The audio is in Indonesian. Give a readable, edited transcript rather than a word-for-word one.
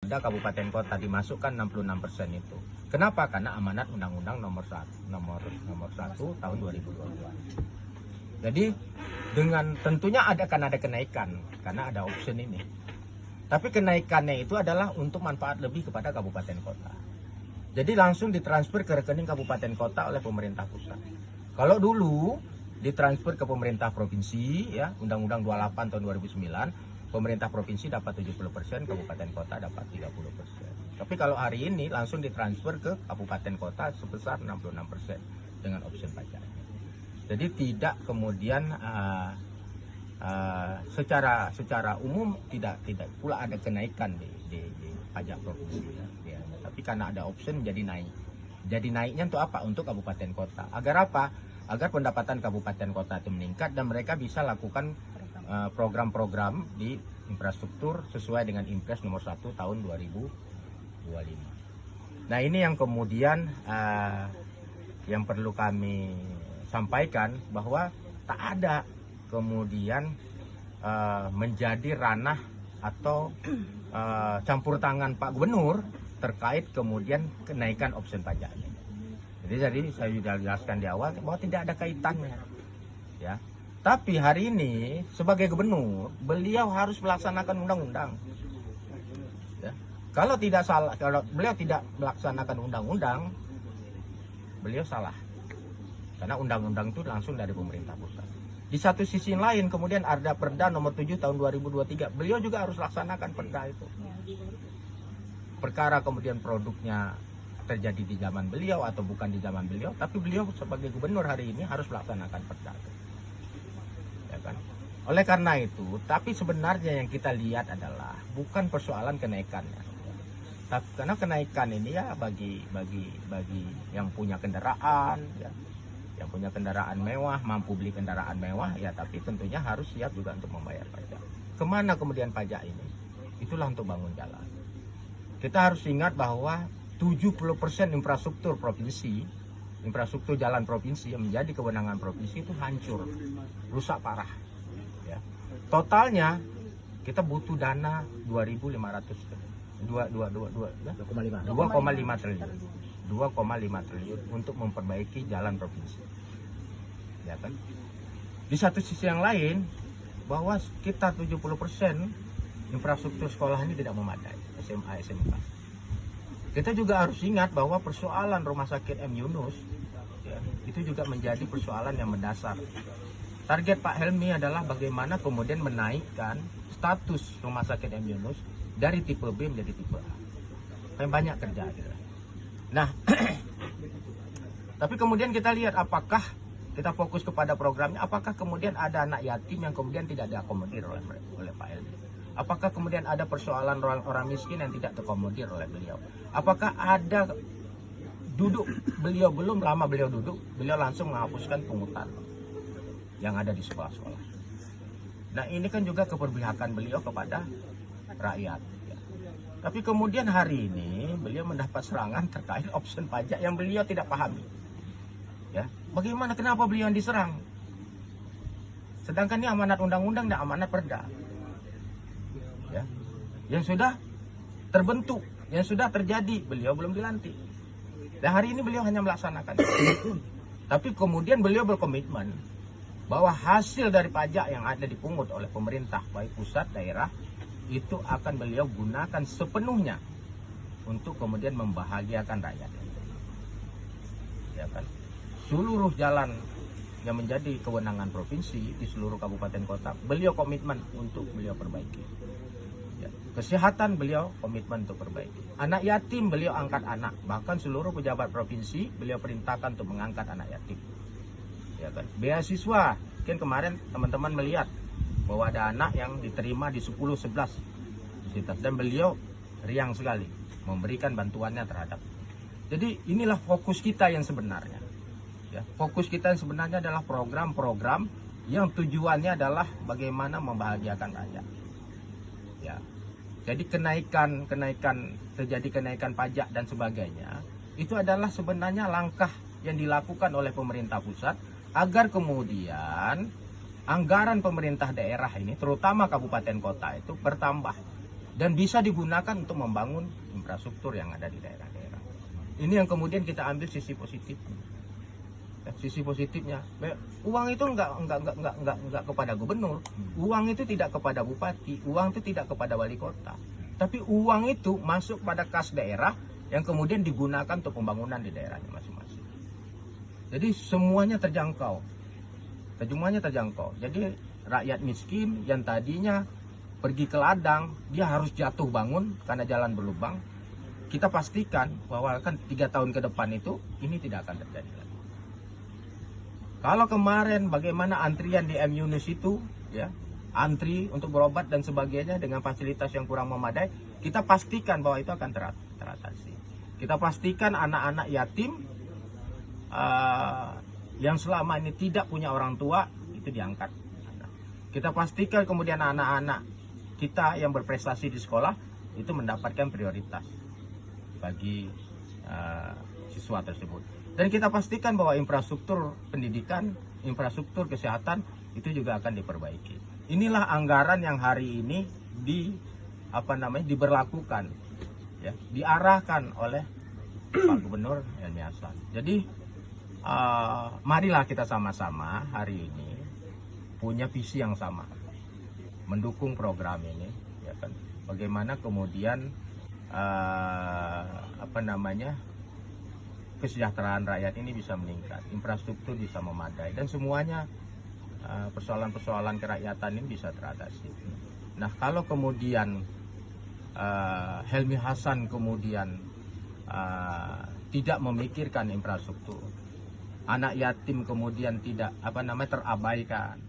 ada kabupaten kota dimasukkan 66% itu. Kenapa? Karena amanat Undang-Undang nomor 1 tahun 2022. Jadi dengan tentunya akan ada kenaikan karena ada option ini. Tapi kenaikannya itu adalah untuk manfaat lebih kepada kabupaten kota. Jadi langsung ditransfer ke rekening kabupaten kota oleh pemerintah pusat. Kalau dulu ditransfer ke pemerintah provinsi, ya, Undang-Undang 28 tahun 2009, pemerintah provinsi dapat 70%, kabupaten kota dapat 30%. Tapi kalau hari ini langsung ditransfer ke kabupaten kota sebesar 66% dengan option pajak. Jadi tidak kemudian secara umum tidak pula ada kenaikan di pajak provinsi, ya. Tapi karena ada option jadi naik. Jadi naiknya untuk apa? Untuk kabupaten kota. Agar apa? Agar pendapatan kabupaten kota itu meningkat dan mereka bisa lakukan program-program di infrastruktur sesuai dengan Impres nomor 1 tahun 2025. Nah, ini yang kemudian yang perlu kami sampaikan, bahwa tak ada kemudian menjadi ranah atau campur tangan Pak Gubernur terkait kemudian kenaikan option pajak. Jadi saya sudah jelaskan di awal bahwa tidak ada kaitannya, ya. Tapi hari ini sebagai gubernur, beliau harus melaksanakan undang-undang. Ya. Kalau beliau tidak melaksanakan undang-undang, beliau salah. Karena undang-undang itu langsung dari pemerintah pusat. Di satu sisi lain kemudian ada Perda nomor 7 tahun 2023. Beliau juga harus laksanakan Perda itu. Perkara kemudian produknya terjadi di zaman beliau atau bukan di zaman beliau, tapi beliau sebagai gubernur hari ini harus melaksanakan Perda itu. Ya kan? Oleh karena itu, tapi sebenarnya yang kita lihat adalah bukan persoalan kenaikannya. Karena kenaikan ini ya bagi yang punya kendaraan, ya, yang punya kendaraan mewah, mampu beli kendaraan mewah, ya, tapi tentunya harus siap juga untuk membayar pajak. Kemana kemudian pajak ini? Itulah untuk bangun jalan. Kita harus ingat bahwa 70% infrastruktur provinsi, infrastruktur jalan provinsi yang menjadi kewenangan provinsi itu hancur, rusak parah. Ya. Totalnya kita butuh dana 2,5 triliun. 2,5 triliun untuk memperbaiki jalan provinsi. Ya kan? Di satu sisi yang lain, bahwa sekitar 70% infrastruktur sekolah ini tidak memadai, SMA, SMK. Kita juga harus ingat bahwa persoalan Rumah Sakit M. Yunus, ya, itu juga menjadi persoalan yang mendasar. Target Pak Helmi adalah bagaimana kemudian menaikkan status Rumah Sakit M. Yunus dari tipe B menjadi tipe A. Banyak kerja gitu. Nah, tapi kemudian kita lihat apakah kita fokus kepada programnya, apakah kemudian ada anak yatim yang kemudian tidak diakomodir oleh Pak Helmi? Apakah kemudian ada persoalan orang miskin yang tidak terkomodir oleh beliau? Apakah ada beliau belum lama beliau duduk, beliau langsung menghapuskan pungutan yang ada di sekolah-sekolah. Nah, ini kan juga keberpihakan beliau kepada rakyat. Ya. Tapi kemudian hari ini beliau mendapat serangan terkait option pajak yang beliau tidak pahami. Ya, bagaimana, kenapa beliau yang diserang? Sedangkan ini amanat undang-undang dan amanat perda. Ya, yang sudah terbentuk, yang sudah terjadi, beliau belum dilantik. Dan hari ini beliau hanya melaksanakan. Tapi kemudian beliau berkomitmen bahwa hasil dari pajak yang ada dipungut oleh pemerintah, baik pusat, daerah, itu akan beliau gunakan sepenuhnya untuk kemudian membahagiakan rakyat. Ya kan? Seluruh jalan yang menjadi kewenangan provinsi di seluruh kabupaten kota, beliau komitmen untuk beliau perbaiki. Ya, kesehatan beliau komitmen untuk perbaiki. Anak yatim beliau angkat anak, bahkan seluruh pejabat provinsi beliau perintahkan untuk mengangkat anak yatim. Ya kan? Beasiswa, mungkin kemarin teman-teman melihat bahwa ada anak yang diterima di 10-11 dan beliau riang sekali memberikan bantuannya terhadap. Jadi inilah fokus kita yang sebenarnya. Ya, fokus kita yang sebenarnya adalah program-program yang tujuannya adalah bagaimana membahagiakan rakyat. Ya, jadi terjadi kenaikan pajak dan sebagainya, itu adalah sebenarnya langkah yang dilakukan oleh pemerintah pusat agar kemudian anggaran pemerintah daerah ini, terutama kabupaten kota itu bertambah. dan bisa digunakan untuk membangun infrastruktur yang ada di daerah-daerah. Ini yang kemudian kita ambil sisi positifnya. Sisi positifnya, uang itu enggak kepada gubernur, uang itu tidak kepada bupati, uang itu tidak kepada wali kota, tapi uang itu masuk pada kas daerah yang kemudian digunakan untuk pembangunan di daerahnya masing-masing. Jadi semuanya terjangkau. Jadi rakyat miskin yang tadinya pergi ke ladang, dia harus jatuh bangun karena jalan berlubang. Kita pastikan bahwa kan 3 tahun ke depan itu ini tidak akan terjadi lagi. Kalau kemarin bagaimana antrian di M Yunus itu, ya, antri untuk berobat dan sebagainya dengan fasilitas yang kurang memadai, kita pastikan bahwa itu akan teratasi. Kita pastikan anak-anak yatim yang selama ini tidak punya orang tua itu diangkat. Kita pastikan kemudian anak-anak kita yang berprestasi di sekolah itu mendapatkan prioritas bagi siswa tersebut. Dan kita pastikan bahwa infrastruktur pendidikan, infrastruktur kesehatan itu juga akan diperbaiki. Inilah anggaran yang hari ini diberlakukan, ya, diarahkan oleh Pak Gubernur Helmi Hasan. Jadi marilah kita sama-sama hari ini punya visi yang sama, mendukung program ini, ya kan. Bagaimana kemudian kesejahteraan rakyat ini bisa meningkat, infrastruktur bisa memadai, dan semuanya persoalan-persoalan kerakyatan ini bisa teratasi. Nah, kalau kemudian Helmi Hasan kemudian tidak memikirkan infrastruktur, anak yatim kemudian tidak terabaikan,